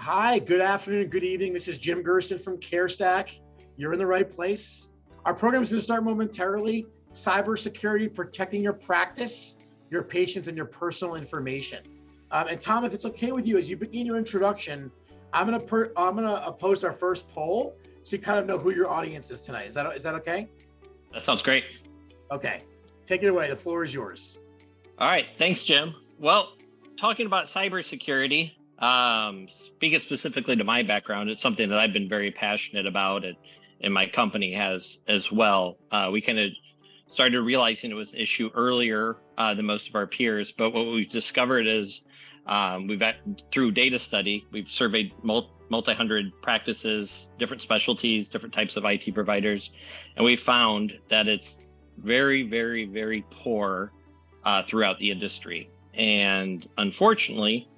Hi, good afternoon, good evening. This is Jim Gerson from CareStack. You're in the right place. Our program is going to start momentarily. Cybersecurity, protecting your practice, your patients, and your personal information. And Tom, if it's okay with you, as you begin your introduction, I'm gonna post our first poll so you kind of know who your audience is tonight. Is that okay? That sounds great. Okay, take it away. The floor is yours. All right, thanks, Jim. Well, talking about cybersecurity, speaking specifically to my background, it's something that I've been very passionate about, and my company has as well. We kind of started realizing it was an issue earlier than most of our peers, but what we've discovered is through data study, we've surveyed multi-hundred practices, different specialties, different types of IT providers, and we found that it's very, very, very poor throughout the industry. And unfortunately,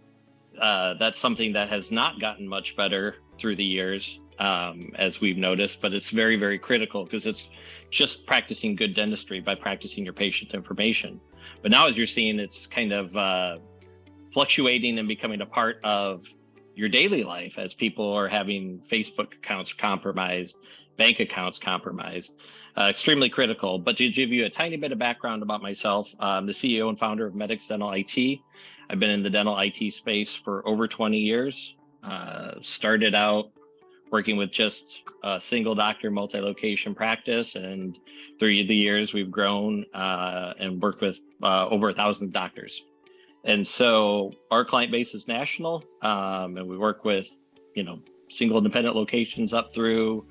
that's something that has not gotten much better through the years, as we've noticed, but it's very, very critical because it's just practicing good dentistry by practicing your patient information. But now, as you're seeing, it's kind of fluctuating and becoming a part of your daily life as people are having Facebook accounts compromised, bank accounts compromised. Extremely critical. But to give you a tiny bit of background about myself, I'm the CEO and founder of Medix Dental IT. I've been in the dental IT space for over 20 years. Started out working with just a single doctor multi-location practice, and through the years we've grown and worked with over 1,000 doctors. And so our client base is national, and we work with single independent locations up through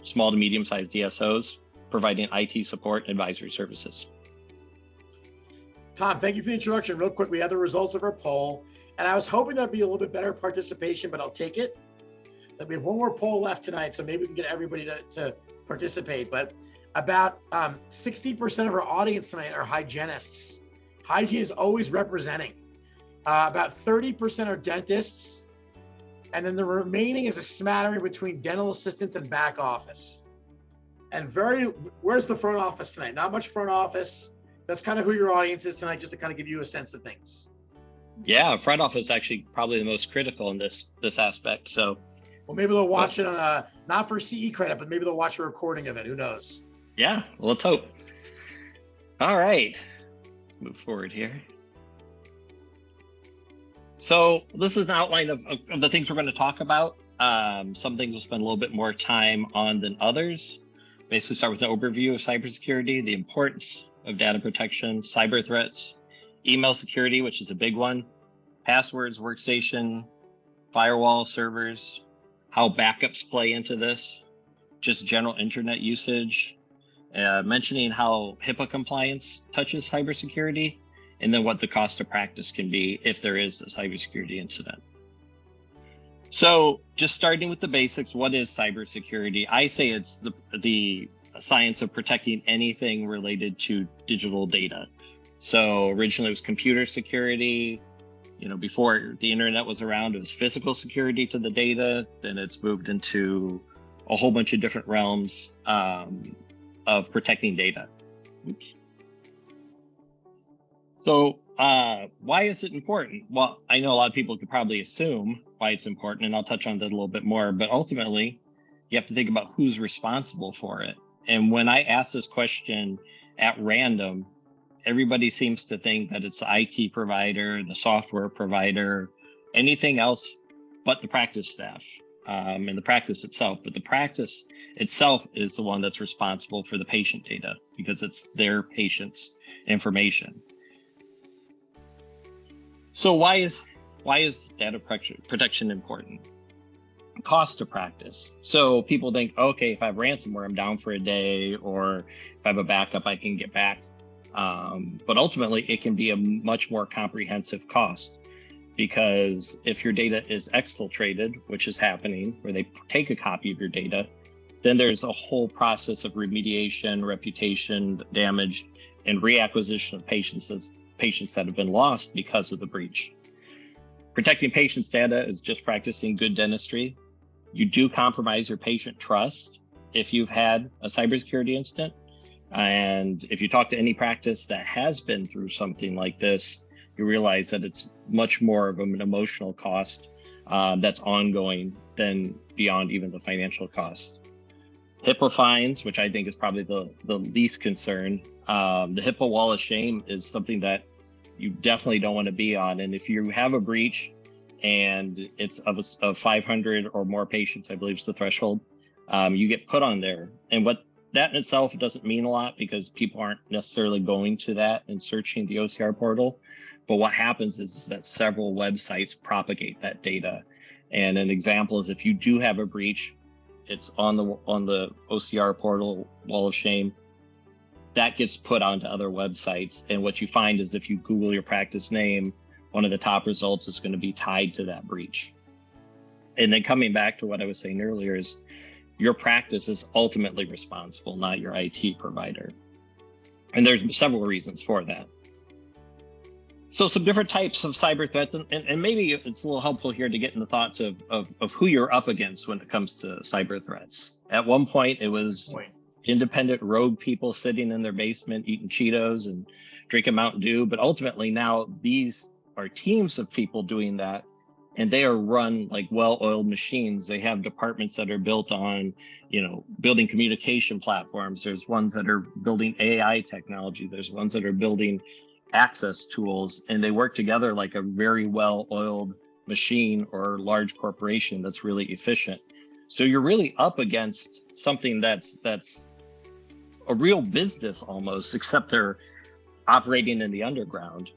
small to medium-sized DSOs, providing IT support and advisory services. Tom, thank you for the introduction. Real quick, we have the results of our poll, and I was hoping that'd be a little bit better participation, but I'll take it. We have one more poll left tonight, so maybe we can get everybody to participate. But about 60% of our audience tonight are hygienists. Hygiene is always representing. About 30% are dentists. And then the remaining is a smattering between dental assistants and back office. And where's the front office tonight? Not much front office. That's kind of who your audience is tonight, just to kind of give you a sense of things. Yeah, front office is actually probably the most critical in this aspect. So, well, maybe they'll watch it on not for CE credit, but maybe they'll watch a recording of it. Who knows? Yeah, well, let's hope. All right, let's move forward here. So this is an outline of the things we're going to talk about. Some things we'll spend a little bit more time on than others. Basically start with an overview of cybersecurity, the importance of data protection, cyber threats, email security, which is a big one, passwords, workstation, firewall, servers, how backups play into this, just general internet usage, mentioning how HIPAA compliance touches cybersecurity, and then what the cost of practice can be if there is a cybersecurity incident. So just starting with the basics, what is cybersecurity? I say it's the science of protecting anything related to digital data. So originally it was computer security. Before the internet was around, it was physical security to the data. Then it's moved into a whole bunch of different realms of protecting data. Oops. So why is it important? Well, I know a lot of people could probably assume why it's important, and I'll touch on that a little bit more, but ultimately you have to think about who's responsible for it. And when I ask this question at random, everybody seems to think that it's the IT provider, the software provider, anything else but the practice staff and the practice itself. But the practice itself is the one that's responsible for the patient data because it's their patient's information. So why is data protection important? Cost to practice. So people think, okay, if I have ransomware, I'm down for a day, or if I have a backup, I can get back. But ultimately, it can be a much more comprehensive cost because if your data is exfiltrated, which is happening, where they take a copy of your data, then there's a whole process of remediation, reputation damage, and reacquisition of patients that have been lost because of the breach. Protecting patients' data is just practicing good dentistry. You do compromise your patient trust if you've had a cybersecurity incident. And if you talk to any practice that has been through something like this, you realize that it's much more of an emotional cost that's ongoing than beyond even the financial cost. HIPAA fines, which I think is probably the least concern. The HIPAA wall of shame is something that you definitely don't want to be on. And if you have a breach and it's of 500 or more patients, I believe is the threshold, you get put on there. And what that in itself doesn't mean a lot because people aren't necessarily going to that and searching the OCR portal. But what happens is that several websites propagate that data. And an example is if you do have a breach, it's on the OCR portal wall of shame, that gets put onto other websites. And what you find is if you Google your practice name, one of the top results is going to be tied to that breach. And then coming back to what I was saying earlier is your practice is ultimately responsible, not your IT provider. And there's several reasons for that. So some different types of cyber threats, and maybe it's a little helpful here to get in the thoughts of who you're up against when it comes to cyber threats. At one point, it was independent rogue people sitting in their basement eating Cheetos and drinking Mountain Dew, but ultimately now these are teams of people doing that, and they are run like well-oiled machines. They have departments that are built on, building communication platforms. There's ones that are building AI technology. There's ones that are building access tools, and they work together like a very well-oiled machine or large corporation that's really efficient. So you're really up against something that's a real business almost, except they're operating in the underground.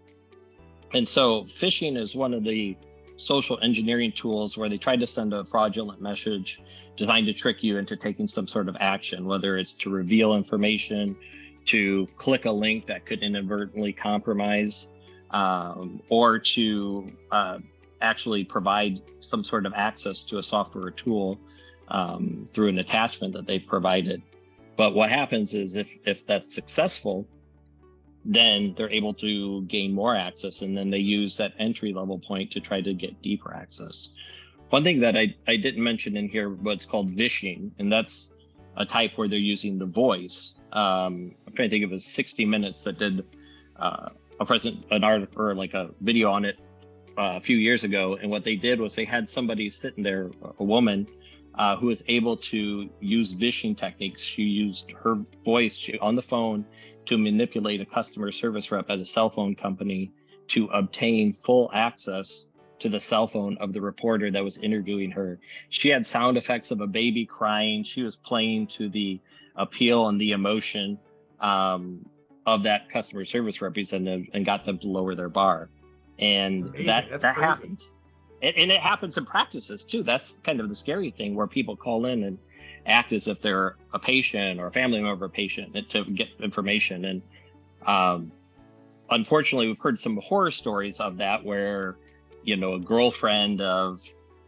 And so phishing is one of the social engineering tools where they try to send a fraudulent message designed to trick you into taking some sort of action, whether it's to reveal information, to click a link that could inadvertently compromise, or to actually provide some sort of access to a software tool through an attachment that they've provided. But what happens is if that's successful, then they're able to gain more access, and then they use that entry level point to try to get deeper access. One thing that I didn't mention in here, what's called vishing, and that's a type where they're using the voice. I'm trying to think, it was 60 Minutes that did an article or like a video on it a few years ago. And what they did was they had somebody sitting there, a woman, who was able to use vishing techniques. She used her voice on the phone to manipulate a customer service rep at a cell phone company to obtain full access to the cell phone of the reporter that was interviewing her. She had sound effects of a baby crying. She was playing to the appeal and the emotion of that customer service representative and got them to lower their bar. And Amazing. that happens. And it happens in practices too. That's kind of the scary thing, where people call in and act as if they're a patient or a family member of a patient to get information. And unfortunately, we've heard some horror stories of that, where a girlfriend of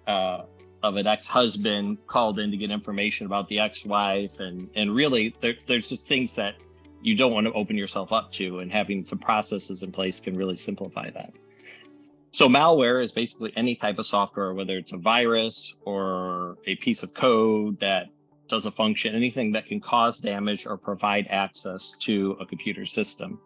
an ex-husband called in to get information about the ex-wife, and really there's just things that you don't want to open yourself up to, and having some processes in place can really simplify that. So malware is basically any type of software, whether it's a virus or a piece of code that does a function, anything that can cause damage or provide access to a computer system.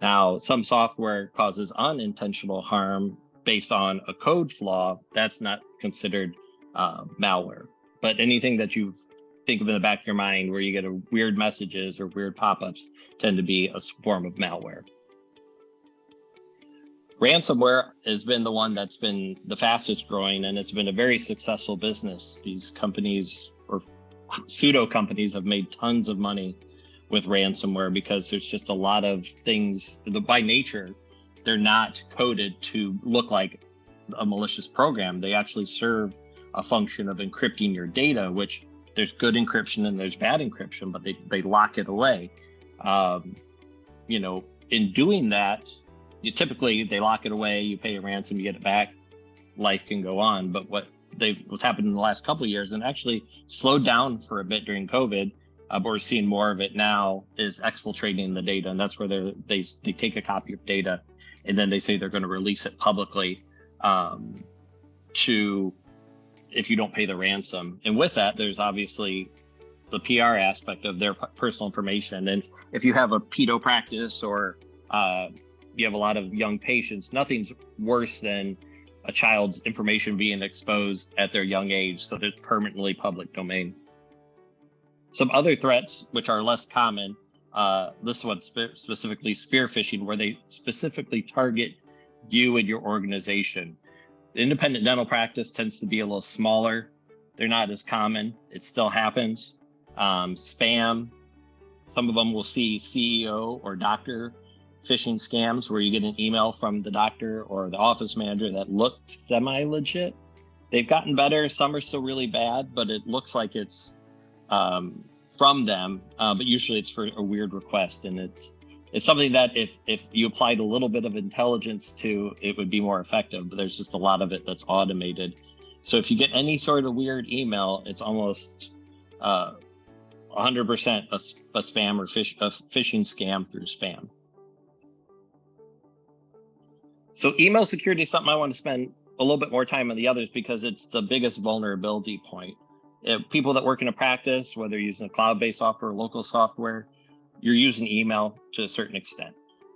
Now, some software causes unintentional harm based on a code flaw. That's not considered malware. But anything that you think of in the back of your mind where you get weird messages or weird pop-ups tend to be a form of malware. Ransomware has been the one that's been the fastest growing, and it's been a very successful business. These companies or pseudo companies have made tons of money with ransomware because there's just a lot of things by nature. They're not coded to look like a malicious program. They actually serve a function of encrypting your data, which there's good encryption and there's bad encryption, but they lock it away. In doing that, typically they lock it away, you pay a ransom, you get it back, life can go on. But what's happened in the last couple of years, and actually slowed down for a bit during COVID, but we're seeing more of it now, is exfiltrating the data. And that's where they take a copy of data and then they say they're going to release it publicly if you don't pay the ransom. And with that, there's obviously the PR aspect of their personal information. And if you have a pedo practice or you have a lot of young patients, nothing's worse than a child's information being exposed at their young age so that it's permanently public domain. Some other threats, which are less common, this one specifically spear phishing, where they specifically target you and your organization. The independent dental practice tends to be a little smaller. They're not as common. It still happens. Spam, some of them will see CEO or doctor phishing scams where you get an email from the doctor or the office manager that looks semi-legit. They've gotten better. Some are still really bad, but it looks like it's from them, but usually it's for a weird request. And it's something that if you applied a little bit of intelligence to, it would be more effective, but there's just a lot of it that's automated. So if you get any sort of weird email, it's almost 100% a spam or a phishing scam through spam. So email security is something I want to spend a little bit more time on the others because it's the biggest vulnerability point. People that work in a practice, whether you're using a cloud-based software or local software, you're using email to a certain extent.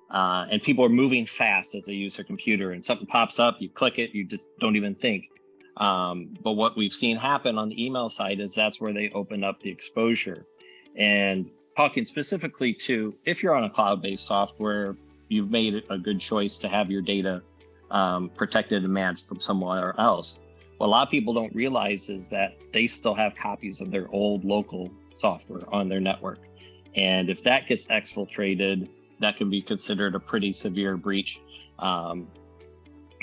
And people are moving fast as they use their computer, and something pops up, you click it, you just don't even think. But what we've seen happen on the email side is that's where they open up the exposure. And talking specifically to, if you're on a cloud-based software, you've made a good choice to have your data protected and managed from somewhere else. What a lot of people don't realize is that they still have copies of their old local software on their network. And if that gets exfiltrated, that can be considered a pretty severe breach. So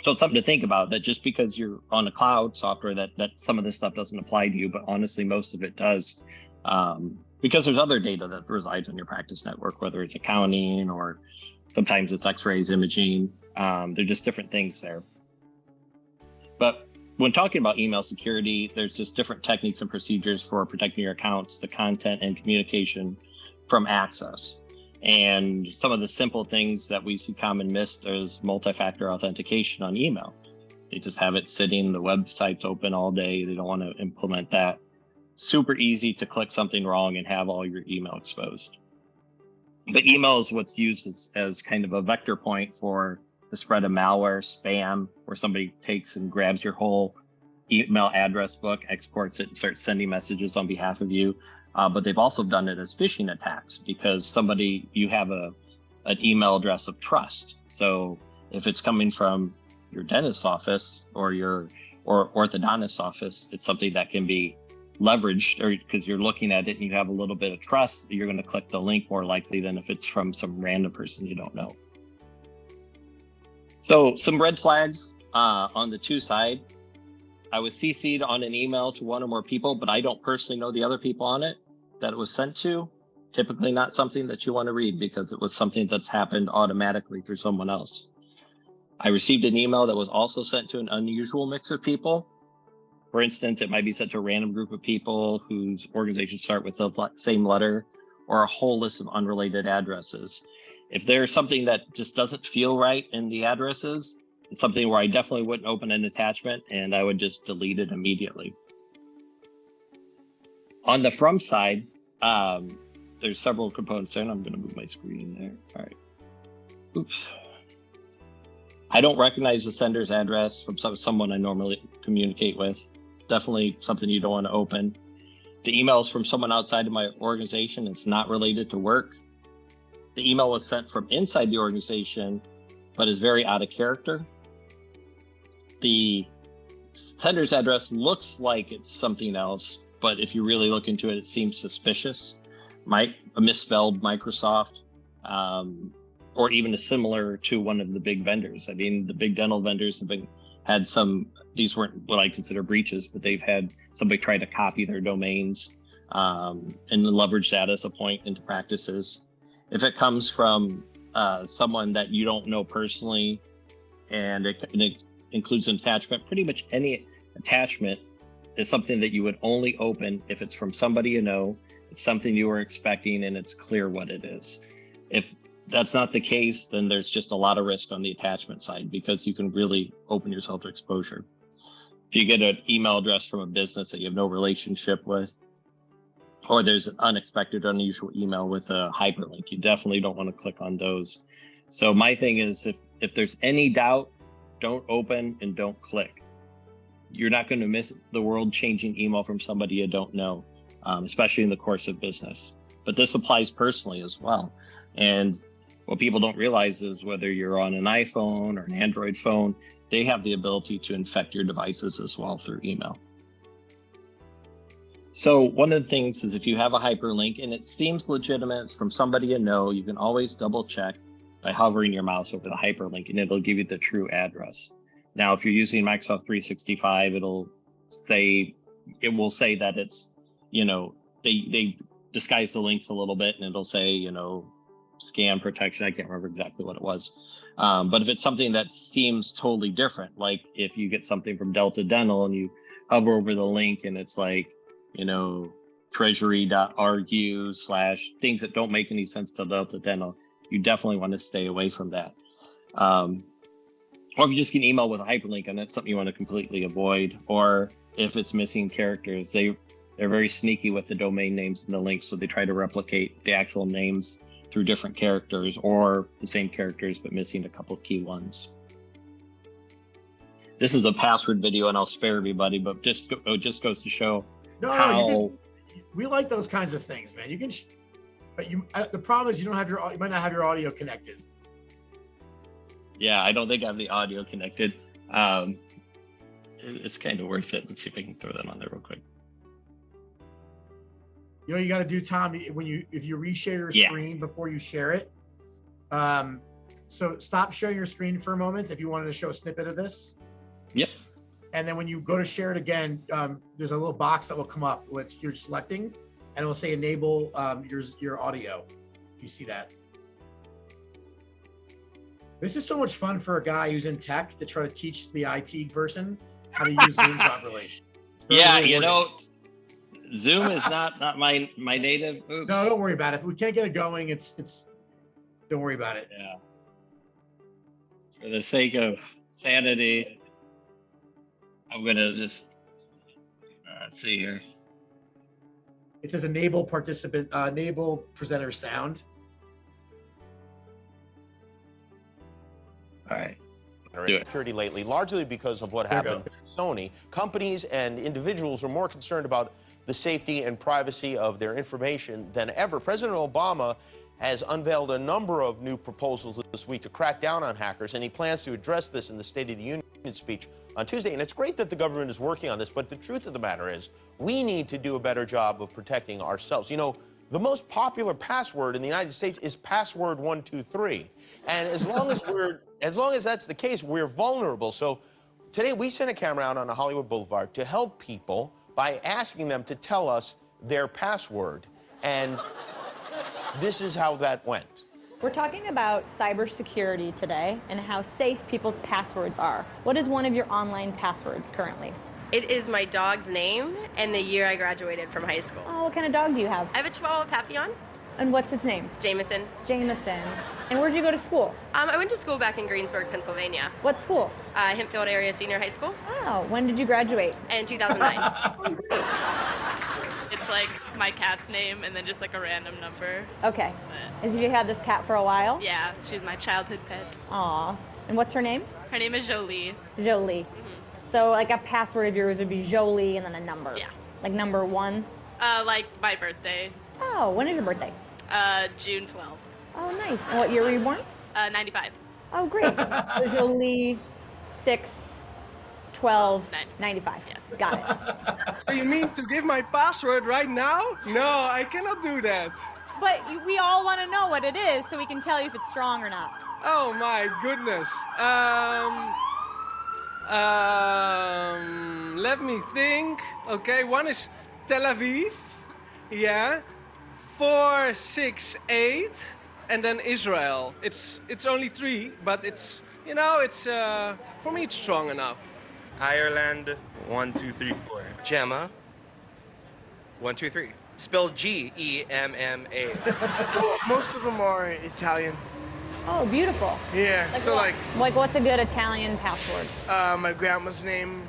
it's something to think about, that just because you're on a cloud software, that some of this stuff doesn't apply to you, but honestly, most of it does. Because there's other data that resides on your practice network, whether it's accounting or sometimes it's x-rays, imaging. They're just different things there. But when talking about email security, there's just different techniques and procedures for protecting your accounts, the content and communication from access. And some of the simple things that we see common missed is multi-factor authentication on email. They just have it sitting, the website's open all day. They don't want to implement that. Super easy to click something wrong and have all your email exposed. But email is what's used as kind of a vector point for the spread of malware, spam, where somebody takes and grabs your whole email address book, exports it, and starts sending messages on behalf of you. But they've also done it as phishing attacks because you have an email address of trust. So if it's coming from your dentist's office or your orthodontist's office, it's something that can be leveraged, or because you're looking at it and you have a little bit of trust, you're going to click the link more likely than if it's from some random person you don't know. So some red flags on the two side. I was CC'd on an email to one or more people, but I don't personally know the other people on it that it was sent to. Typically not something that you want to read because it was something that's happened automatically through someone else. I received an email that was also sent to an unusual mix of people. For instance, it might be sent to a random group of people whose organizations start with the same letter, or a whole list of unrelated addresses. If there's something that just doesn't feel right in the addresses, it's something where I definitely wouldn't open an attachment and I would just delete it immediately. On the from side, there's several components there, and I'm going to move my screen there. All right. Oops. I don't recognize the sender's address from someone I normally communicate with. Definitely something you don't want to open. The email is from someone outside of my organization. It's not related to work. The email was sent from inside the organization, but is very out of character. The sender's address looks like it's something else, but if you really look into it, it seems suspicious. A misspelled Microsoft, or even similar to one of the big vendors. I mean, the big dental vendors have had some, these weren't what I consider breaches, but they've had somebody try to copy their domains and leverage that as a point into practices. If it comes from someone that you don't know personally, and it includes an attachment, pretty much any attachment is something that you would only open if it's from somebody you know, it's something you were expecting, and it's clear what it is. If that's not the case, then there's just a lot of risk on the attachment side because you can really open yourself to exposure. If you get an email address from a business that you have no relationship with, or there's an unexpected, unusual email with a hyperlink, you definitely don't want to click on those. So my thing is, if there's any doubt, don't open, and don't click. You're not going to miss the world-changing email from somebody you don't know, especially in the course of business. But this applies personally as well. And what people don't realize is whether you're on an iPhone or an Android phone, they have the ability to infect your devices as well through email. So one of the things is if you have a hyperlink and it seems legitimate, it's from somebody you know, you can always double check by hovering your mouse over the hyperlink and it'll give you the true address. Now, if you're using Microsoft 365, it will say that it's, they disguise the links a little bit and it'll say, scam protection. I can't remember exactly what it was. But if it's something that seems totally different, like if you get something from Delta Dental and you hover over the link and it's like, treasury.argue/ things that don't make any sense to Delta Dental, you definitely want to stay away from that. Or if you just get an email with a hyperlink and that's something you want to completely avoid, or if it's missing characters, they're very sneaky with the domain names and the links, so they try to replicate the actual names through different characters or the same characters but missing a couple of key ones. This is a password video and I'll spare everybody, but it just goes to show we like those kinds of things, man. You can, but the problem is you might not have your audio connected. Yeah, I don't think I have the audio connected. It's kind of worth it. Let's see if I can throw that on there real quick. You know what you got to do, Tom, if you reshare your screen before you share it. So stop sharing your screen for a moment if you wanted to show a snippet of this. Yep. And then when you go to share it again, there's a little box that will come up which you're selecting, and it will say enable your audio. If you see that. This is so much fun for a guy who's in tech to try to teach the IT person how to use Zoom properly. Yeah, Zoom is not my native. Oops. No, don't worry about it. If we can't get it going, it's don't worry about it. Yeah. For the sake of sanity, I'm gonna just let's see here. It says enable presenter sound. All right. Security lately, largely because of what happened with Sony. Companies and individuals are more concerned about the safety and privacy of their information than ever. President Obama has unveiled a number of new proposals this week to crack down on hackers, and he plans to address this in the State of the Union speech on Tuesday. And it's great that the government is working on this, but the truth of the matter is we need to do a better job of protecting ourselves. The most popular password in the United States is password 123. And as long as that's the case, we're vulnerable. So today we sent a camera out on a Hollywood Boulevard to help people by asking them to tell us their password. And this is how that went. We're talking about cybersecurity today and how safe people's passwords are. What is one of your online passwords currently? It is my dog's name and the year I graduated from high school. Oh, what kind of dog do you have? I have a Chihuahua Papillon. And what's its name? Jameson. Jameson. And where'd you go to school? I went to school back in Greensburg, Pennsylvania. What school? Hempfield Area Senior High School. Oh, when did you graduate? In 2009. It's like my cat's name and then just like a random number. Okay. But, Have you had this cat for a while? yeah, she's my childhood pet. Aw. And what's her name? Her name is Jolie. Jolie. So like a password of yours would be Jolie and then a number. Yeah. Like number 1? Like my birthday. Oh, when is your birthday? June 12th. Oh, nice. And what year were you born? 95. Oh, great. So Jolie 6/12/95. Yes. Got it. You mean to give my password right now? No, I cannot do that. But we all want to know what it is so we can tell you if it's strong or not. Oh my goodness. Let me think. Okay, one is Tel Aviv. Yeah. 468, and then Israel. It's only 3, but it's for me it's strong enough. Ireland 1 2 3 4. Gemma 1 2 3. Spelled Gemma. Most of them are Italian. Oh, beautiful. Yeah. Like what's a good Italian password? My grandma's name.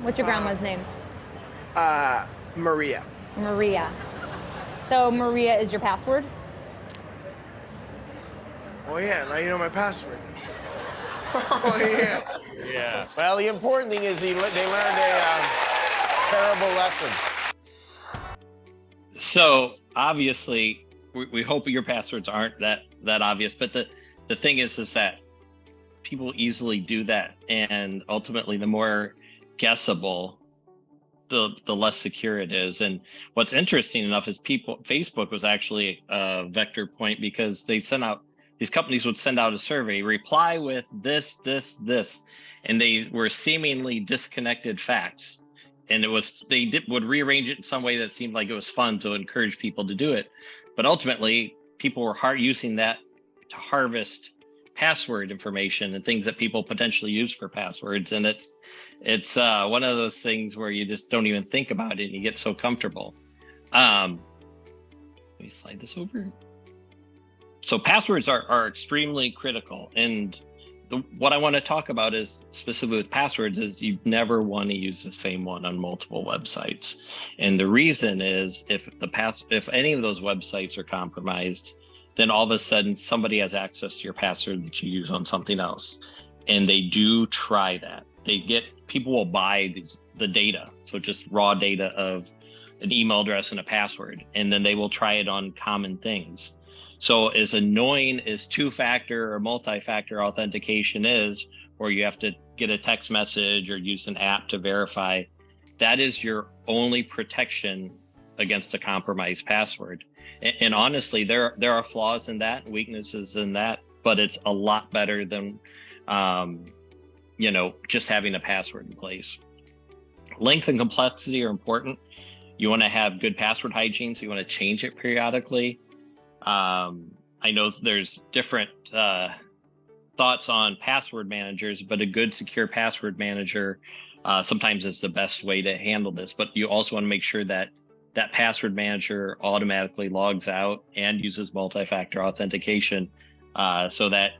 What's your grandma's name? Maria. Maria. So Maria is your password? Oh yeah, now you know my password. Oh, yeah. Yeah. Well, the important thing is they learned a terrible lesson. So obviously, we hope your passwords aren't that obvious. But the thing is that people easily do that, and ultimately, the more guessable, the less secure it is. And what's interesting enough is Facebook was actually a vector point, because these companies would send out a survey, reply with this, and they were seemingly disconnected facts. And would rearrange it in some way that seemed like it was fun to encourage people to do it. But ultimately, people were using that to harvest password information and things that people potentially use for passwords. And it's one of those things where you just don't even think about it and you get so comfortable. Let me slide this over. So passwords are extremely critical. And what I want to talk about is specifically with passwords is you never want to use the same one on multiple websites. And the reason is if any of those websites are compromised, then all of a sudden somebody has access to your password that you use on something else. And they do try that. People will buy the data. So just raw data of an email address and a password, and then they will try it on common things. So as annoying as two-factor or multi-factor authentication is, or you have to get a text message or use an app to verify, that is your only protection against a compromised password. And honestly, there are flaws in that, weaknesses in that, but it's a lot better than just having a password in place. Length and complexity are important. You want to have good password hygiene, so you want to change it periodically. I know there's different thoughts on password managers, but a good secure password manager sometimes is the best way to handle this. But you also want to make sure that password manager automatically logs out and uses multi-factor authentication, so that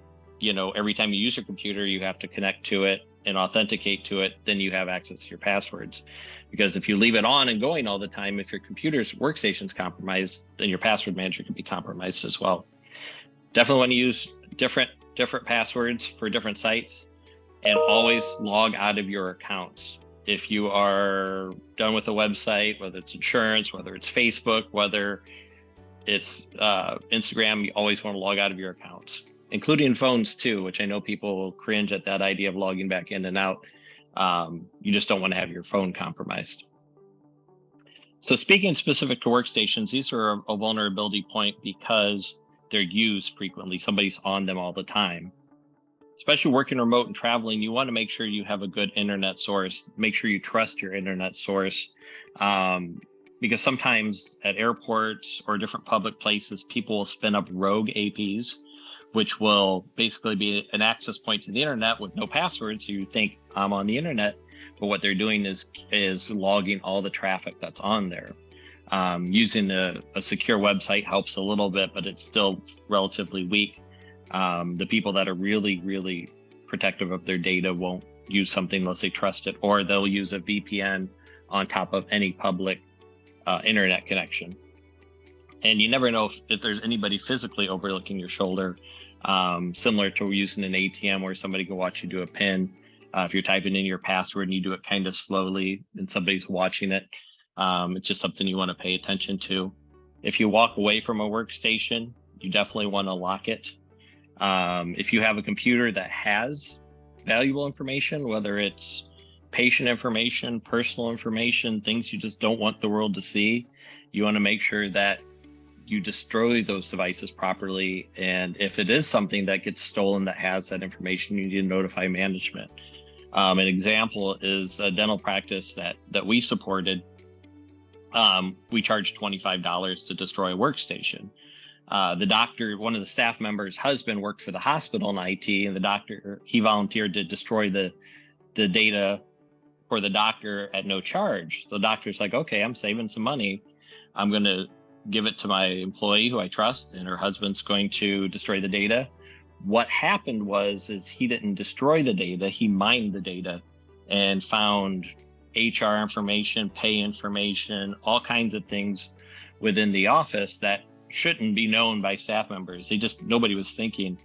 every time you use your computer, you have to connect to it and authenticate to it, then you have access to your passwords. Because if you leave it on and going all the time, if your computer's workstation's compromised, then your password manager can be compromised as well. Definitely want to use different passwords for different sites, and always log out of your accounts. If you are done with a website, whether it's insurance, whether it's Facebook, whether it's Instagram, you always want to log out of your accounts, including phones too, which I know people will cringe at that idea of logging back in and out. You just don't want to have your phone compromised. So speaking specific to workstations, these are a vulnerability point because they're used frequently. Somebody's on them all the time. Especially working remote and traveling, you want to make sure you have a good internet source. Make sure you trust your internet source, because sometimes at airports or different public places, people will spin up rogue APs, which will basically be an access point to the internet with no password. So you think I'm on the internet, but what they're doing is logging all the traffic that's on there. Using a secure website helps a little bit, but it's still relatively weak. The people that are really, really protective of their data won't use something unless they trust it, or they'll use a VPN on top of any public internet connection. And you never know if there's anybody physically overlooking your shoulder, similar to using an ATM where somebody can watch you do a PIN. If you're typing in your password and you do it kind of slowly and somebody's watching it, it's just something you want to pay attention to. If you walk away from a workstation, you definitely want to lock it. If you have a computer that has valuable information, whether it's patient information, personal information, things you just don't want the world to see, you want to make sure that you destroy those devices properly. And if it is something that gets stolen that has that information, you need to notify management. An example is a dental practice that we supported. We charged $25 to destroy a workstation. The doctor, one of the staff members' husband worked for the hospital in IT, and the doctor, he volunteered to destroy the data for the doctor at no charge. So the doctor's like, okay, I'm saving some money. I'm going to give it to my employee who I trust, and her husband's going to destroy the data. What happened is he didn't destroy the data, he mined the data and found HR information, pay information, all kinds of things within the office that shouldn't be known by staff members. Nobody was thinking.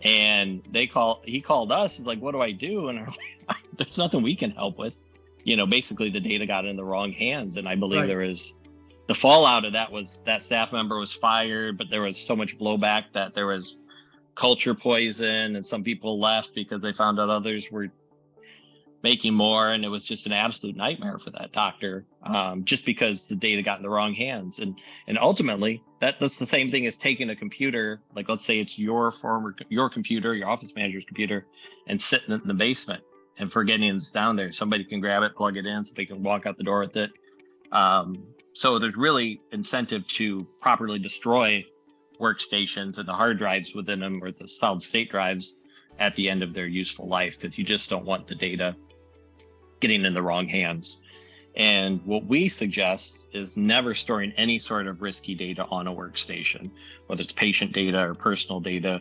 And he called us. He's like, what do I do? And I'm like, there's nothing we can help with. Basically the data got in the wrong hands. And I believe there was the fallout of that was that staff member was fired, but there was so much blowback that there was culture poison, and some people left because they found out others were making more, and it was just an absolute nightmare for that doctor, just because the data got in the wrong hands. And ultimately that's the same thing as taking a computer, like let's say it's your computer, your office manager's computer, and sitting it in the basement and forgetting it's down there. Somebody can grab it, plug it in, somebody can walk out the door with it. So there's really incentive to properly destroy workstations and the hard drives within them, or the solid state drives, at the end of their useful life, because you just don't want the data getting in the wrong hands. And what we suggest is never storing any sort of risky data on a workstation, whether it's patient data or personal data,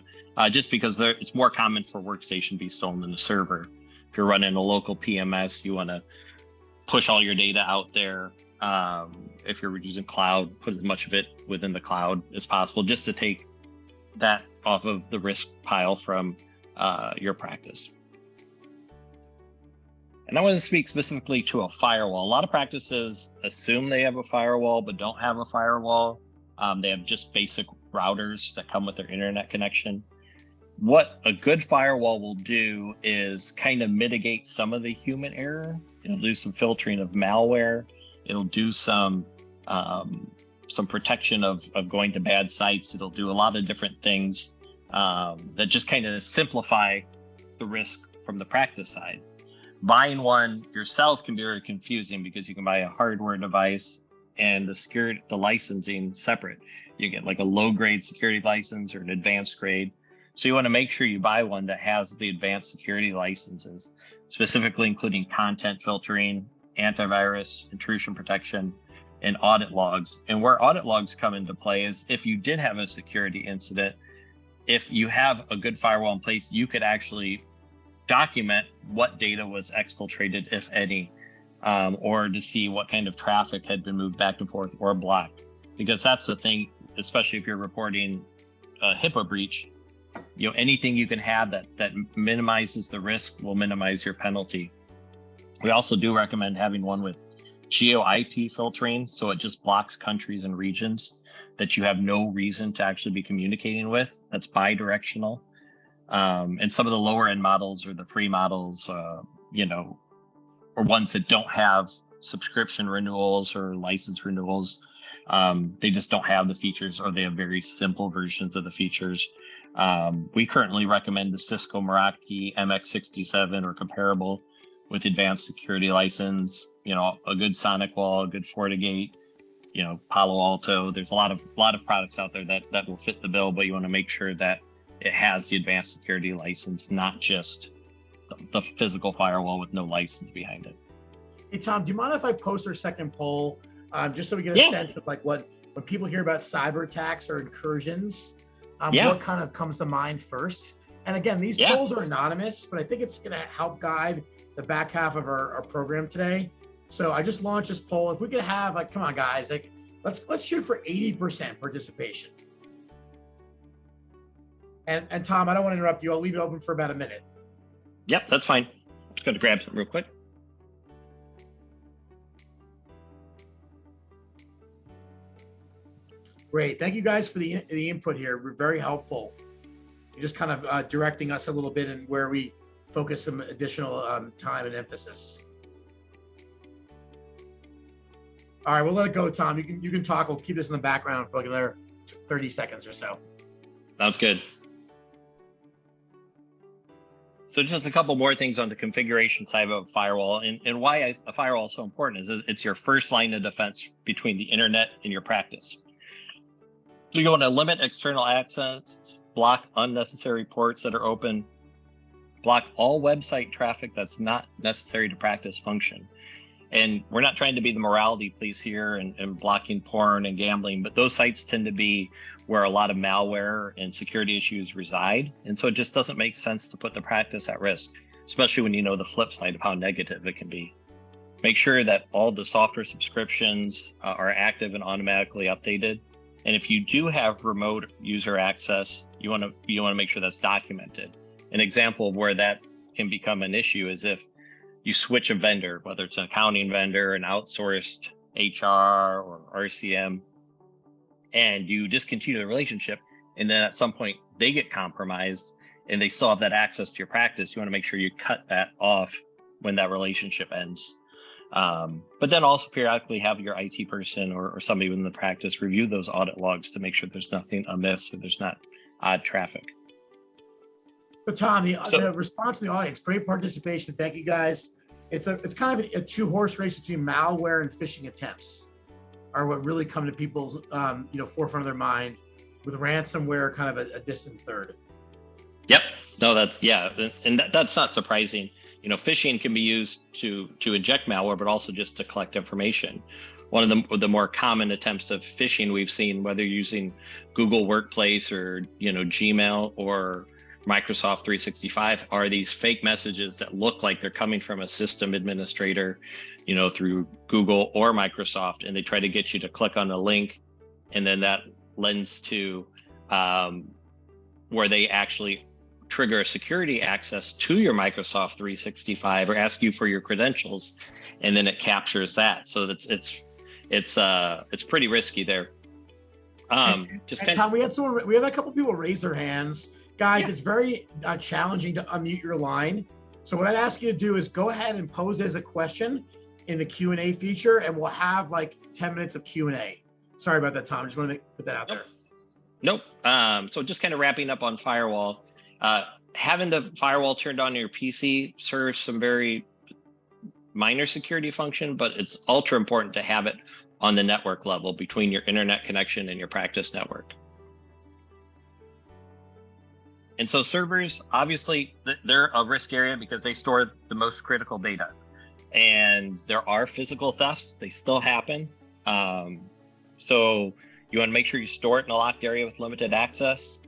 just because it's more common for workstation to be stolen than a server. If you're running a local PMS, you want to push all your data out there. If you're using cloud, put as much of it within the cloud as possible, just to take that off of the risk pile from your practice. And I want to speak specifically to a firewall. A lot of practices assume they have a firewall, but don't have a firewall. They have just basic routers that come with their internet connection. What a good firewall will do is kind of mitigate some of the human error. It'll do some filtering of malware. It'll do some protection of going to bad sites. It'll do a lot of different things that just kind of simplify the risk from the practice side. Buying one yourself can be very confusing, because you can buy a hardware device and the licensing separate. You get like a low grade security license or an advanced grade. So you want to make sure you buy one that has the advanced security licenses, specifically including content filtering, antivirus, intrusion protection, and audit logs. And where audit logs come into play is if you did have a security incident, if you have a good firewall in place, you could actually document what data was exfiltrated, if any, or to see what kind of traffic had been moved back and forth or blocked. Because that's the thing, especially if you're reporting a HIPAA breach, anything you can have that minimizes the risk will minimize your penalty. We also do recommend having one with geo-IP filtering, so it just blocks countries and regions that you have no reason to actually be communicating with. That's bi-directional. And some of the lower end models, or the free models, or ones that don't have subscription renewals or license renewals, they just don't have the features, or they have very simple versions of the features. We currently recommend the Cisco Meraki MX67 or comparable with advanced security license, a good SonicWall, a good FortiGate, Palo Alto. There's a lot of products out there that will fit the bill, but you want to make sure that it has the advanced security license, not just the physical firewall with no license behind it. Hey, Tom, do you mind if I post our second poll, just so we get a sense of like when people hear about cyber attacks or incursions, what kind of comes to mind first? And again, these polls are anonymous, but I think it's going to help guide the back half of our program today. So I just launched this poll. If we could have, like, come on, guys, like let's shoot for 80% participation. And Tom, I don't want to interrupt you. I'll leave it open for about a minute. Yep, that's fine. I'm just going to grab something real quick. Great. Thank you guys for the input here. We're very helpful. You're just kind of directing us a little bit in where we focus some additional time and emphasis. All right, we'll let it go, Tom. You can talk. We'll keep this in the background for like another 30 seconds or so. Sounds good. So just a couple more things on the configuration side of a firewall, and why a firewall is so important is it's your first line of defense between the internet and your practice. So you want to limit external access, block unnecessary ports that are open, block all website traffic that's not necessary to practice function. And we're not trying to be the morality police here and blocking porn and gambling, but those sites tend to be where a lot of malware and security issues reside. And so it just doesn't make sense to put the practice at risk, especially when you know the flip side of how negative it can be. Make sure that all the software subscriptions are active and automatically updated. And if you do have remote user access, You want to make sure that's documented. An example of where that can become an issue is if you switch a vendor, whether it's an accounting vendor, an outsourced HR or RCM, and you discontinue the relationship, and then at some point they get compromised and they still have that access to your practice. You want to make sure you cut that off when that relationship ends. But then also periodically have your IT person or somebody within the practice review those audit logs to make sure there's nothing amiss or there's not odd traffic. So Tom, the response to the audience, great participation. Thank you guys. It's kind of a two-horse race between malware and phishing attempts are what really come to people's forefront of their mind, with ransomware kind of a distant third. Yep. No, that's not surprising. Phishing can be used to inject malware, but also just to collect information. One of the more common attempts of phishing we've seen, whether you're using Google Workplace or Gmail or Microsoft 365, are these fake messages that look like they're coming from a system administrator, through Google or Microsoft, and they try to get you to click on a link, and then that lends to where they actually trigger a security access to your Microsoft 365 or ask you for your credentials, and then it captures that. So it's pretty risky there. Tom, we had a couple people raise their hands. Guys, It's very challenging to unmute your line. So what I'd ask you to do is go ahead and pose it as a question in the Q&A feature, and we'll have like 10 minutes of Q&A. Sorry about that, Tom. I just want to put that out there. Nope. So just kind of wrapping up on Firewall. Having the firewall turned on your PC serves some very minor security function, but it's ultra important to have it on the network level between your internet connection and your practice network. And so servers, obviously, they're a risk area because they store the most critical data. And there are physical thefts. They still happen. So you want to make sure you store it in a locked area with limited access.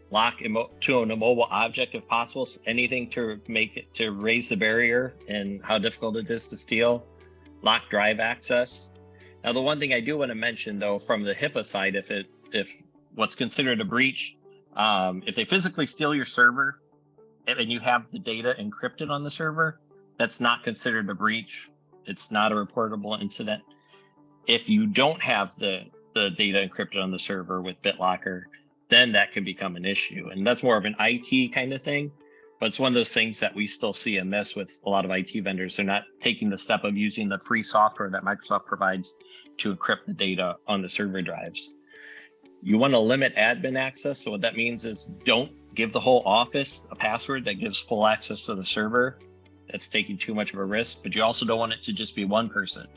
Lock to a mobile object if possible. So anything to raise the barrier and how difficult it is to steal. Lock drive access. Now, the one thing I do want to mention, though, from the HIPAA side, if what's considered a breach, if they physically steal your server and you have the data encrypted on the server, that's not considered a breach. It's not a reportable incident. If you don't have the data encrypted on the server with BitLocker, then that can become an issue. And that's more of an IT kind of thing. But it's one of those things that we still see amiss with a lot of IT vendors. They're not taking the step of using the free software that Microsoft provides to encrypt the data on the server drives. You want to limit admin access. So what that means is don't give the whole office a password that gives full access to the server. That's taking too much of a risk. But you also don't want it to just be one person,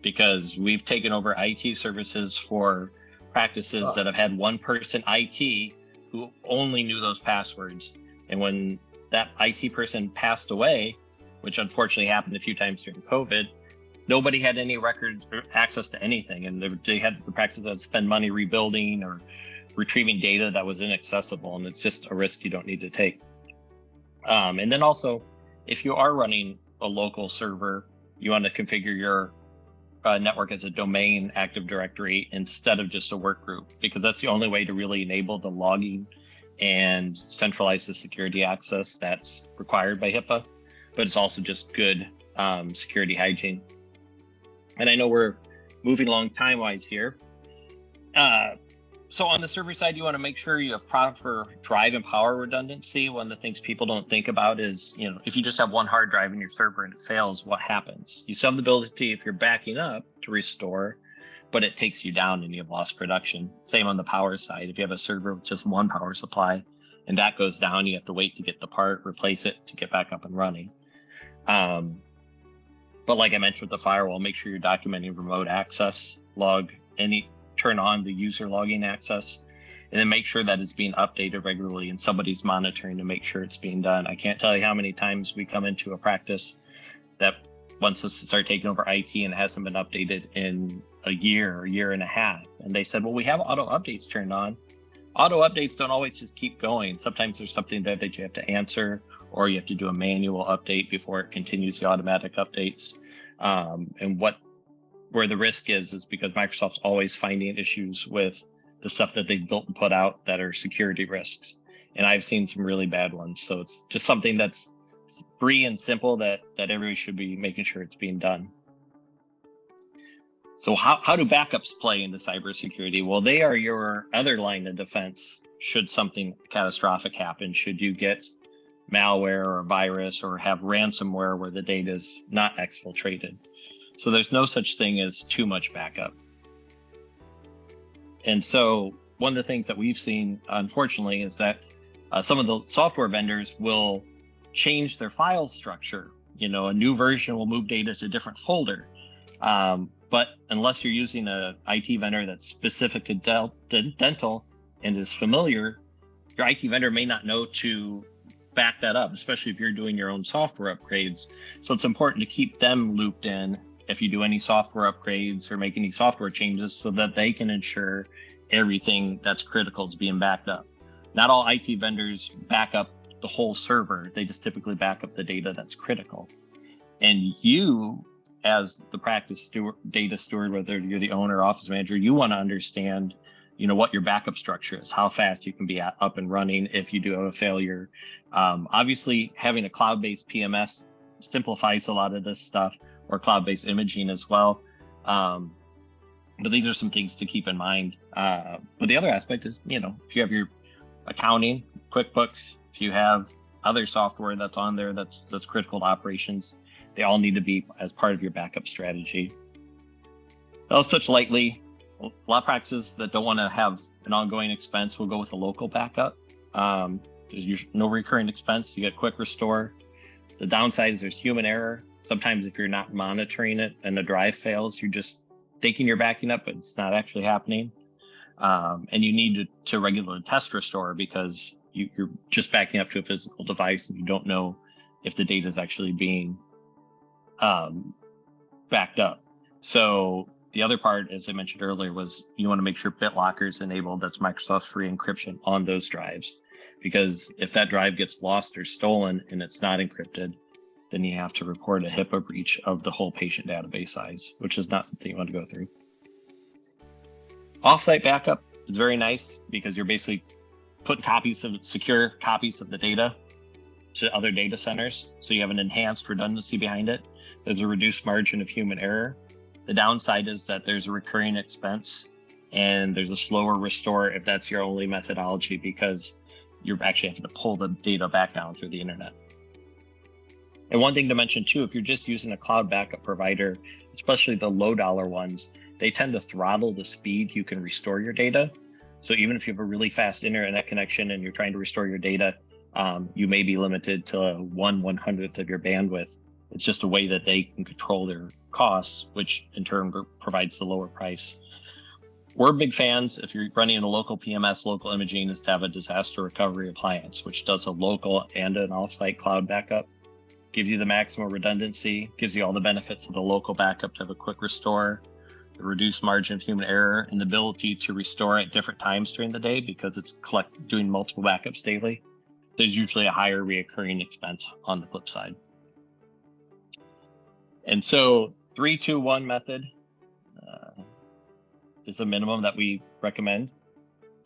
because we've taken over IT services for practices that have had one person IT who only knew those passwords. And when that IT person passed away, which unfortunately happened a few times during COVID, nobody had any records or access to anything. And they had the practices that spend money rebuilding or retrieving data that was inaccessible. And it's just a risk you don't need to take. And then also, if you are running a local server, you want to configure your network as a domain Active Directory instead of just a work group, because that's the only way to really enable the logging and centralize the security access that's required by HIPAA. But it's also just good security hygiene. And I know we're moving along time-wise here. So on the server side, you want to make sure you have proper drive and power redundancy. One of the things people don't think about is, if you just have one hard drive in your server and it fails, what happens? You still have the ability, if you're backing up, to restore, but it takes you down and you've lost production. Same on the power side. If you have a server with just one power supply and that goes down, you have to wait to get the part, replace it to get back up and running. But like I mentioned with the firewall, make sure you're documenting remote access, turn on the user logging access, and then make sure that it's being updated regularly and somebody's monitoring to make sure it's being done. I can't tell you how many times we come into a practice that wants us to start taking over IT and it hasn't been updated in a year and a half. And they said, well, we have auto updates turned on. Auto updates don't always just keep going. Sometimes there's something that you have to answer, or you have to do a manual update before it continues the automatic updates. And where the risk is because Microsoft's always finding issues with the stuff that they've built and put out that are security risks. And I've seen some really bad ones. So it's just something that's free and simple that everybody should be making sure it's being done. So how do backups play into cybersecurity? Well, they are your other line of defense should something catastrophic happen, should you get malware or virus or have ransomware where the data is not exfiltrated. So there's no such thing as too much backup. And so one of the things that we've seen, unfortunately, is that some of the software vendors will change their file structure. A new version will move data to a different folder. But unless you're using an IT vendor that's specific to dental and is familiar, your IT vendor may not know to back that up, especially if you're doing your own software upgrades. So it's important to keep them looped in if you do any software upgrades or make any software changes so that they can ensure everything that's critical is being backed up. Not all IT vendors back up the whole server. They just typically back up the data that's critical. And you, as the practice steward, data steward, whether you're the owner or office manager, you want to understand, what your backup structure is, how fast you can be up and running if you do have a failure. Obviously, having a cloud-based PMS simplifies a lot of this stuff, or cloud-based imaging as well. But these are some things to keep in mind. But the other aspect is, if you have your accounting, QuickBooks, if you have other software that's on there that's critical to operations, they all need to be as part of your backup strategy. I'll touch lightly. A lot of practices that don't want to have an ongoing expense will go with a local backup. There's usually no recurring expense. You get quick restore. The downside is there's human error. Sometimes if you're not monitoring it and the drive fails, you're just thinking you're backing up, but it's not actually happening. And you need to regularly test restore because you're just backing up to a physical device and you don't know if the data is actually being backed up. So the other part, as I mentioned earlier, was you want to make sure BitLocker is enabled. That's Microsoft's free encryption on those drives. Because if that drive gets lost or stolen and it's not encrypted, then you have to report a HIPAA breach of the whole patient database size, which is not something you want to go through. Offsite backup is very nice because you're basically putting secure copies of the data to other data centers. So you have an enhanced redundancy behind it. There's a reduced margin of human error. The downside is that there's a recurring expense and there's a slower restore if that's your only methodology because you're actually having to pull the data back down through the internet. And one thing to mention too, if you're just using a cloud backup provider, especially the low dollar ones, they tend to throttle the speed you can restore your data. So even if you have a really fast internet connection and you're trying to restore your data, you may be limited to 1/100th of your bandwidth. It's just a way that they can control their costs, which in turn provides the lower price. We're big fans, if you're running a local PMS, local imaging, is to have a disaster recovery appliance, which does a local and an offsite cloud backup. Gives you the maximum redundancy, gives you all the benefits of the local backup to have a quick restore, the reduced margin of human error, and the ability to restore at different times during the day because it's doing multiple backups daily. There's usually a higher reoccurring expense on the flip side. And so 3-2-1 method is a minimum that we recommend.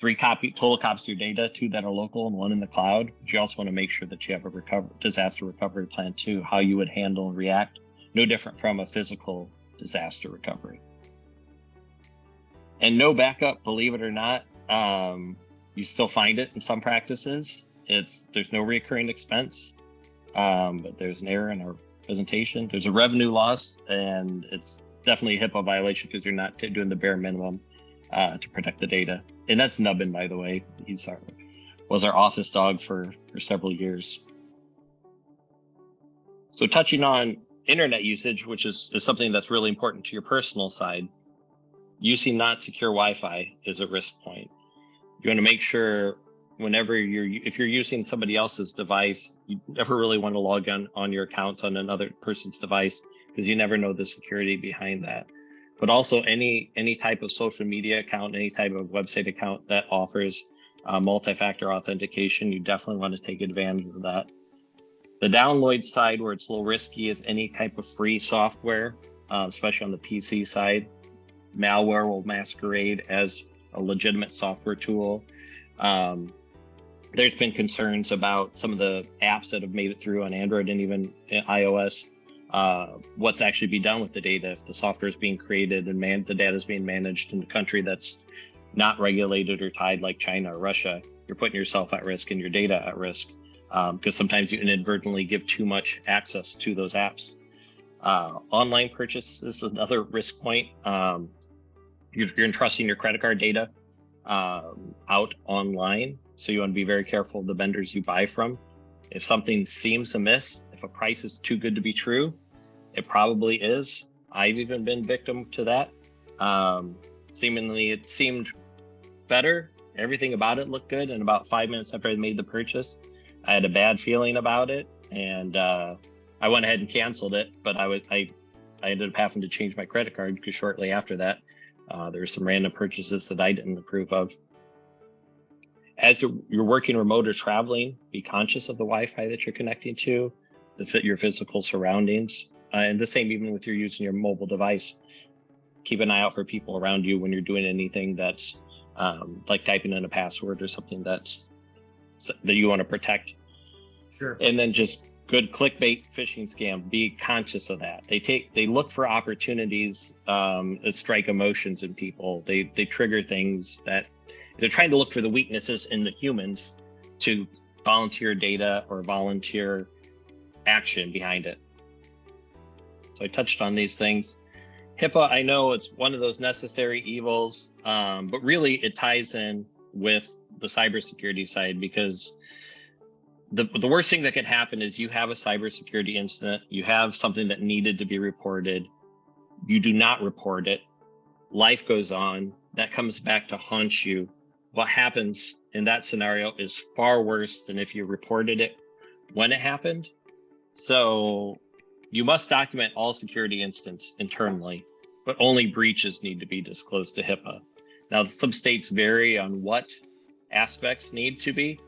3 total copies of your data, 2 that are local and 1 in the cloud. But you also want to make sure that you have a disaster recovery plan too, how you would handle and react. No different from a physical disaster recovery. And no backup, believe it or not, you still find it in some practices. There's no recurring expense, but there's an error in our presentation. There's a revenue loss, and it's definitely a HIPAA violation because you're not doing the bare minimum to protect the data. And that's Nubbin, by the way. Was our office dog for several years. So touching on internet usage, which is something that's really important to your personal side, using not secure Wi-Fi is a risk point. You want to make sure whenever if you're using somebody else's device, you never really want to log on your accounts on another person's device because you never know the security behind that. But also any type of social media account, any type of website account that offers multi-factor authentication, you definitely want to take advantage of that. The download side where it's a little risky is any type of free software, especially on the PC side. Malware will masquerade as a legitimate software tool. There's been concerns about some of the apps that have made it through on Android and even iOS. What's actually be done with the data if the software is being created and the data is being managed in a country that's not regulated or tied like China or Russia. You're putting yourself at risk and your data at risk because sometimes you inadvertently give too much access to those apps. Online purchase is another risk point. You're entrusting your credit card data out online. So you want to be very careful of the vendors you buy from. If something seems amiss, if a price is too good to be true, it probably is. I've even been victim to that. Seemingly it seemed better. Everything about it looked good. And about 5 minutes after I made the purchase, I had a bad feeling about it. And I went ahead and canceled it, but I ended up having to change my credit card because shortly after that, there were some random purchases that I didn't approve of. As you're working remote or traveling, be conscious of the Wi-Fi that you're connecting to, your physical surroundings, and the same even with using your mobile device. Keep an eye out for people around you when you're doing anything that's like typing in a password or something that you want to protect. Sure. And then just good clickbait phishing scam. Be conscious of that. They look for opportunities that strike emotions in people. They trigger things that they're trying to look for the weaknesses in the humans to volunteer data or volunteer action behind it. So I touched on these things. HIPAA, I know it's one of those necessary evils, but really it ties in with the cybersecurity side because the worst thing that could happen is you have a cybersecurity incident, you have something that needed to be reported, you do not report it, life goes on, that comes back to haunt you. What happens in that scenario is far worse than if you reported it when it happened. So you must document all security incidents internally, but only breaches need to be disclosed to HIPAA. Now, some states vary on what aspects need to be,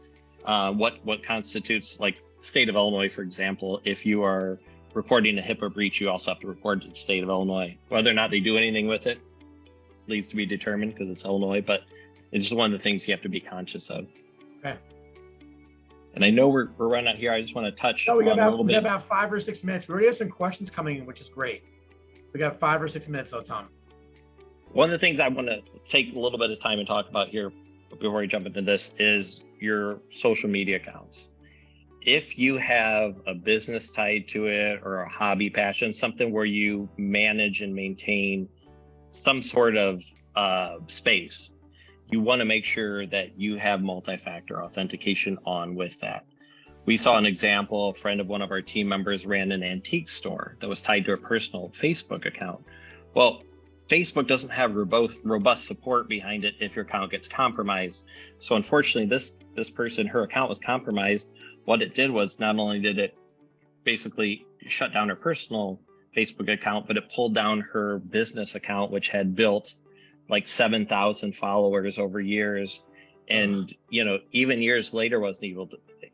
what constitutes, like the state of Illinois, for example, if you are reporting a HIPAA breach, you also have to report it to the state of Illinois. Whether or not they do anything with it needs to be determined because it's Illinois, but it's just one of the things you have to be conscious of. Okay. And I know we're running out here. I just want to touch on a little bit. We got about 5 or 6 minutes. We already have some questions coming in, which is great. We got 5 or 6 minutes though, Tom. One of the things I want to take a little bit of time and talk about here before we jump into this is your social media accounts. If you have a business tied to it or a hobby, passion, something where you manage and maintain some sort of space, you want to make sure that you have multi-factor authentication on with that. We saw an example, a friend of one of our team members ran an antique store that was tied to a personal Facebook account. Well, Facebook doesn't have robust support behind it if your account gets compromised. So unfortunately, this person, her account was compromised. What it did was not only did it basically shut down her personal Facebook account, but it pulled down her business account, which had built like 7,000 followers over years. And, even years later wasn't able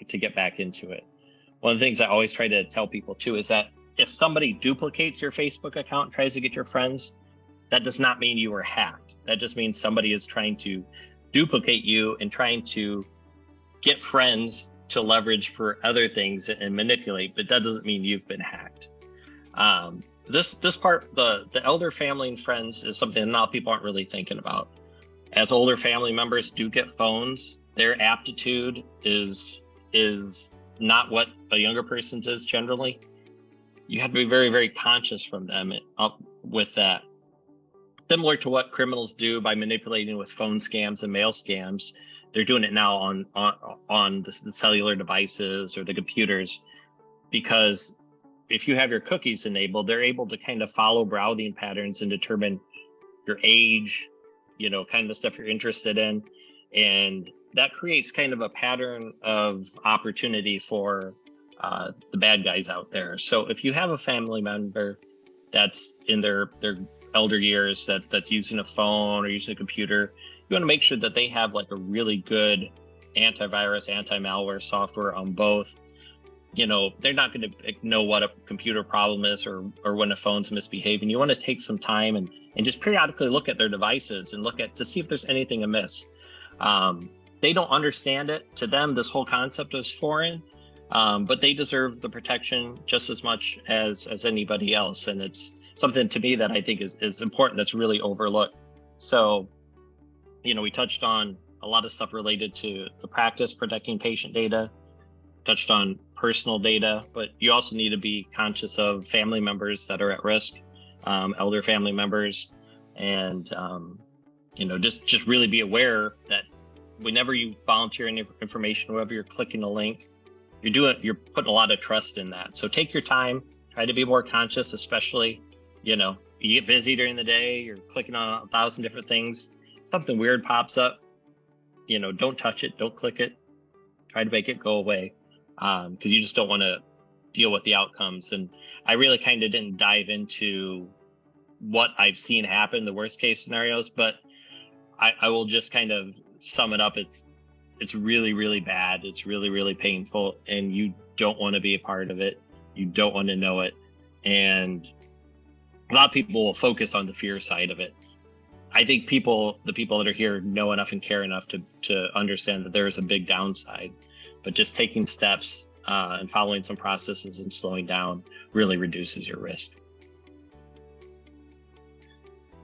to get back into it. One of the things I always try to tell people too is that if somebody duplicates your Facebook account and tries to get your friends, that does not mean you were hacked. That just means somebody is trying to duplicate you and trying to get friends to leverage for other things and manipulate, but that doesn't mean you've been hacked. This part, the elder family and friends, is something that people aren't really thinking about. As older family members do get phones, their aptitude is not what a younger person's is generally. You have to be very, very conscious from them with that. Similar to what criminals do by manipulating with phone scams and mail scams, they're doing it now on the cellular devices or the computers, because if you have your cookies enabled, they're able to kind of follow browsing patterns and determine your age, kind of the stuff you're interested in. And that creates kind of a pattern of opportunity for the bad guys out there. So if you have a family member that's in their elder years that's using a phone or using a computer, you want to make sure that they have like a really good antivirus, anti-malware software on both. They're not going to know what a computer problem is or when a phone's misbehaving. You want to take some time and and just periodically look at their devices and look at to see if there's anything amiss. They don't understand it. To them, this whole concept is foreign, but they deserve the protection just as much as anybody else. And it's something to me that I think is important, that's really overlooked. So, we touched on a lot of stuff related to the practice protecting patient data, touched on personal data, but you also need to be conscious of family members that are at risk, elder family members, and just really be aware that whenever you volunteer any information, whenever you're clicking a link, you're putting a lot of trust in that. So take your time, try to be more conscious, especially, you get busy during the day, you're clicking on 1,000 different things, something weird pops up, don't touch it, don't click it, try to make it go away, because you just don't want to deal with the outcomes. And I really kind of didn't dive into what I've seen happen, the worst case scenarios, but I will just kind of sum it up. It's really, really bad. It's really, really painful, and you don't want to be a part of it. You don't want to know it. And a lot of people will focus on the fear side of it. I think the people that are here know enough and care enough to understand that there is a big downside, but just taking steps and following some processes and slowing down really reduces your risk.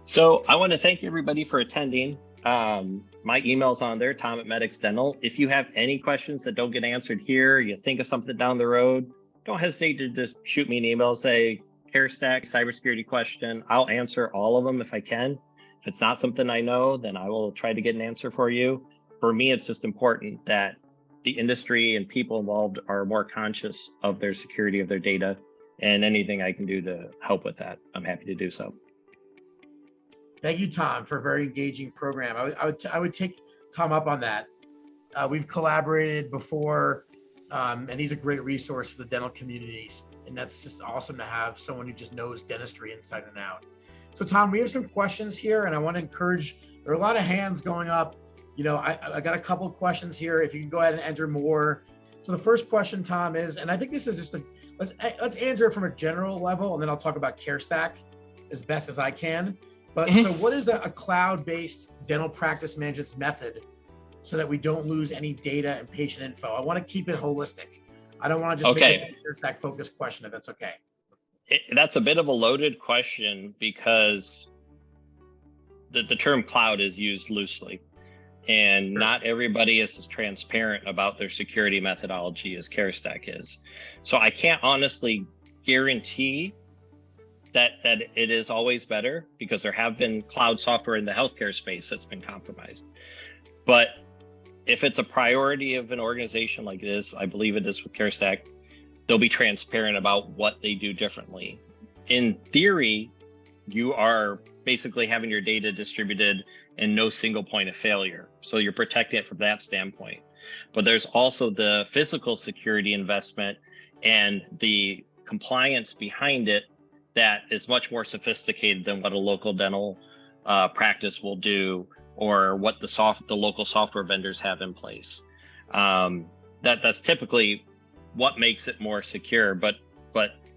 So I want to thank everybody for attending. My email's on there, Tom@Medix Dental. If you have any questions that don't get answered here, you think of something down the road, don't hesitate to just shoot me an email, say, CareStack, cybersecurity question. I'll answer all of them if I can. If it's not something I know, then I will try to get an answer for you. For me, it's just important that the industry and people involved are more conscious of their security of their data, and anything I can do to help with that, I'm happy to do so. Thank you, Tom, for a very engaging program. I would take Tom up on that. We've collaborated before, and he's a great resource for the dental communities. And that's just awesome to have someone who just knows dentistry inside and out. So Tom, we have some questions here, and I want to encourage, there are a lot of hands going up. I got a couple of questions here. If you can go ahead and enter more. So the first question, Tom, is, and I think this is just let's answer it from a general level, and then I'll talk about CareStack as best as I can. But so what is a cloud-based dental practice management method so that we don't lose any data and patient info? I want to keep it holistic. I don't want to just make this a CareStack focused question, if that's okay. That's a bit of a loaded question, because the term cloud is used loosely, and not everybody is as transparent about their security methodology as CareStack is. So I can't honestly guarantee that it is always better, because there have been cloud software in the healthcare space that's been compromised. But if it's a priority of an organization like it is, I believe it is with CareStack, they'll be transparent about what they do differently. In theory, you are basically having your data distributed and no single point of failure. So you're protecting it from that standpoint. But there's also the physical security investment and the compliance behind it that is much more sophisticated than what a local dental practice will do, or what the local software vendors have in place. That's typically what makes it more secure, but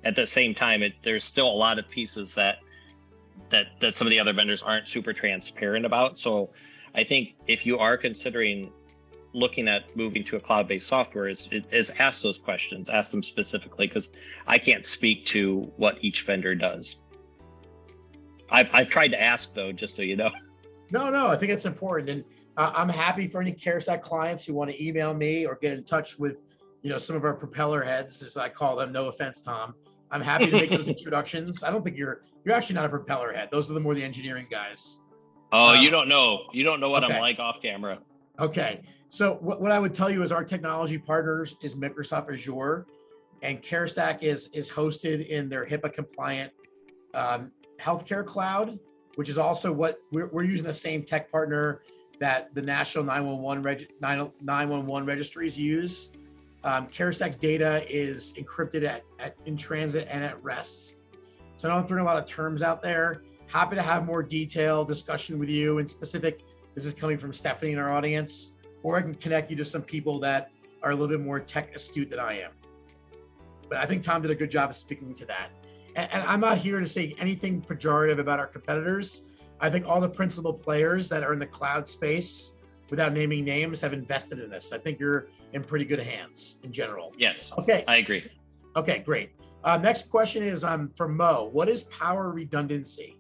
at the same time, there's still a lot of pieces that some of the other vendors aren't super transparent about. So I think if you are considering looking at moving to a cloud-based software, is ask those questions, ask them specifically, because I can't speak to what each vendor does. I've tried to ask, though, just so you know. No, I think it's important. And I'm happy for any CareStack clients who want to email me or get in touch with, some of our propeller heads, as I call them. No offense, Tom. I'm happy to make those introductions. I don't think you're actually not a propeller head. Those are more the engineering guys. Oh, you don't know. You don't know what I'm like off camera. Okay. So what I would tell you is our technology partners is Microsoft Azure, and CareStack is hosted in their HIPAA compliant healthcare cloud, which is also what we're using, the same tech partner that the National 911 registries use. CareStack's data is encrypted in transit and at rest. So I know I'm throwing a lot of terms out there. Happy to have more detailed discussion with you in specific. This is coming from Stephanie in our audience, or I can connect you to some people that are a little bit more tech astute than I am. But I think Tom did a good job of speaking to that. and I'm not here to say anything pejorative about our competitors. I think all the principal players that are in the cloud space, without naming names, have invested in this. I think you're in pretty good hands in general. Yes. Okay. I agree. Okay, great. Next question is for Mo. What is power redundancy?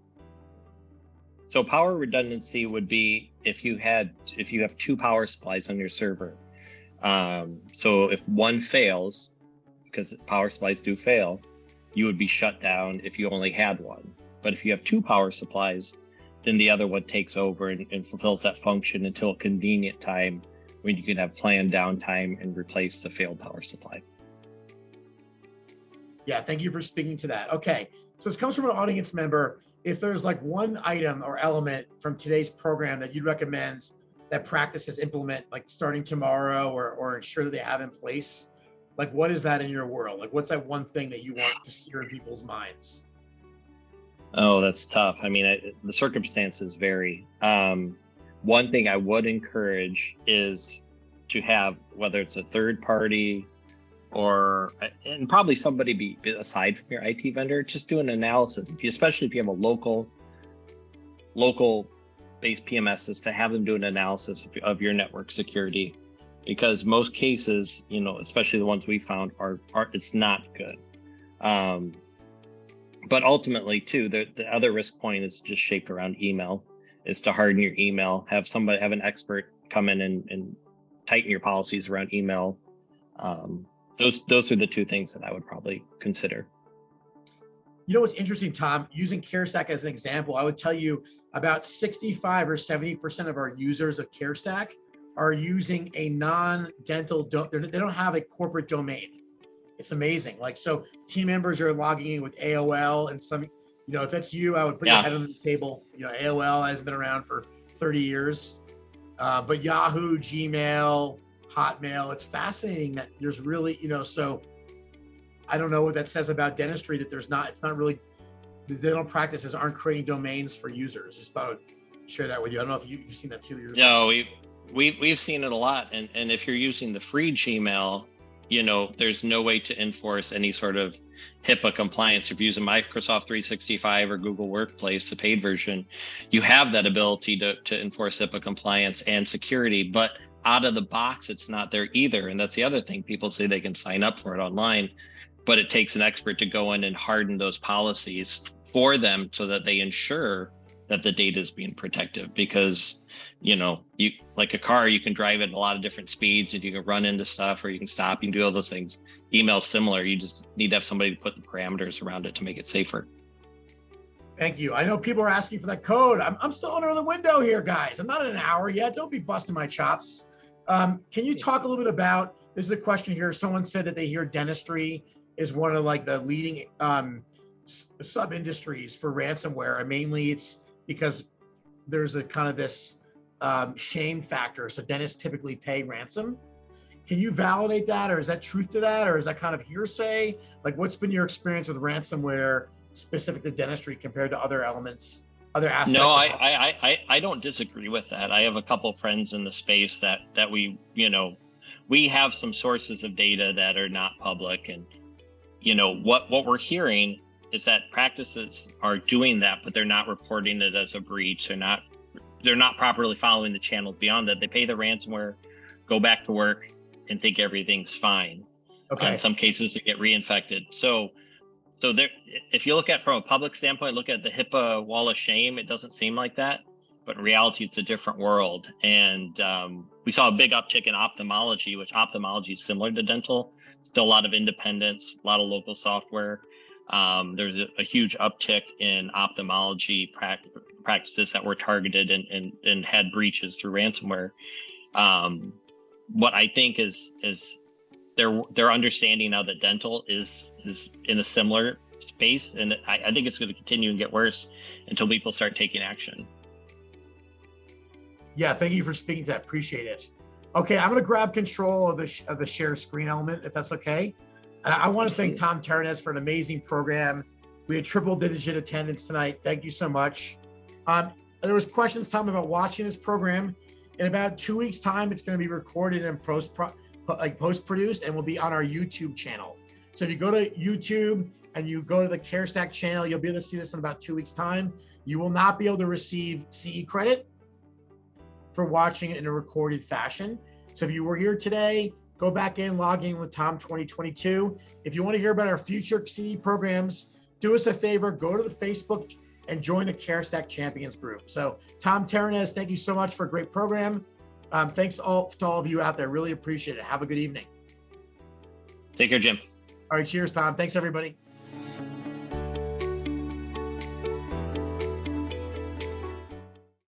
So power redundancy would be if you have two power supplies on your server. So if one fails, because power supplies do fail, you would be shut down if you only had one. But if you have two power supplies, then the other one takes over and fulfills that function until a convenient time when you can have planned downtime and replace the failed power supply. Yeah, thank you for speaking to that. Okay, so this comes from an audience member. If there's like one item or element from today's program that you'd recommend that practices implement, like starting tomorrow or ensure that they have in place, like what is that in your world? Like what's that one thing that you want to sear in people's minds? Oh, that's tough. I mean, the circumstances vary. One thing I would encourage is to have, whether it's a third party and probably somebody be aside from your IT vendor, just do an analysis, especially if you have a local based PMSs, to have them do an analysis of your network security, because most cases, especially the ones we found are it's not good. But ultimately too, the other risk point is just shaped around email, is to harden your email, have an expert come in and tighten your policies around email. Those are the two things that I would probably consider. You know what's interesting, Tom? Using CareStack as an example, I would tell you about 65 or 70% of our users of CareStack are using a non-dental, they don't have a corporate domain. It's amazing. Like, so team members are logging in with AOL and some, if that's you, I would put your head on the table. AOL has been around for 30 years, but Yahoo, Gmail, Hotmail, it's fascinating that there's really, so I don't know what that says about dentistry, that it's not really, the dental practices aren't creating domains for users. Just thought I'd share that with you. I don't know if you've seen that too yourself. No, we've seen it a lot. And if you're using the free Gmail, there's no way to enforce any sort of HIPAA compliance. If you're using Microsoft 365 or Google Workplace, the paid version, you have that ability to enforce HIPAA compliance and security, but out of the box, it's not there either. And that's the other thing. People say they can sign up for it online, but it takes an expert to go in and harden those policies for them so that they ensure that the data is being protected. Because you like a car, you can drive at a lot of different speeds and you can run into stuff, or you can stop, you can do all those things. Email's similar. You just need to have somebody to put the parameters around it to make it safer. Thank you. I know people are asking for that code. I'm still under the window here, guys. I'm not in an hour yet. Don't be busting my chops. Can you talk a little bit about, this is a question here. Someone said that they hear dentistry is one of like the leading sub industries for ransomware. And mainly it's because there's a kind of this shame factor. So dentists typically pay ransom. Can you validate that, or is that truth to that, or is that kind of hearsay? Like, what's been your experience with ransomware specific to dentistry compared to other elements, other aspects? No, I don't disagree with that. I have a couple of friends in the space that we have some sources of data that are not public, and what we're hearing is that practices are doing that, but they're not reporting it as a breach. They're not properly following the channels beyond that. They pay the ransomware, go back to work, and think everything's fine. Okay. In some cases, they get reinfected. So there, if you look at from a public standpoint, look at the HIPAA wall of shame, it doesn't seem like that, but in reality, it's a different world. And we saw a big uptick in ophthalmology, which ophthalmology is similar to dental. Still a lot of independence, a lot of local software. There's a huge uptick in ophthalmology practices that were targeted and had breaches through ransomware. What I think is they're understanding now that dental is in a similar space, and I think it's going to continue and get worse until people start taking action. Yeah, thank you for speaking to that. Appreciate it. Okay, I'm going to grab control of the share screen element, if that's okay. And I want to thank Tom Terranez for an amazing program. We had triple-digit attendance tonight. Thank you so much. There was questions, Tom, about watching this program. In about 2 weeks' time, it's going to be recorded and post-produced, and will be on our YouTube channel. So if you go to YouTube and you go to the CareStack channel, you'll be able to see this in about 2 weeks' time. You will not be able to receive CE credit for watching it in a recorded fashion. So if you were here today, go back in, log in with Tom 2022. If you want to hear about our future CE programs, do us a favor, go to the Facebook and join the CareStack Champions group. So Tom Terranez, thank you so much for a great program. Thanks to all of you out there. Really appreciate it. Have a good evening. Take care, Jim. All right, cheers, Tom. Thanks, everybody.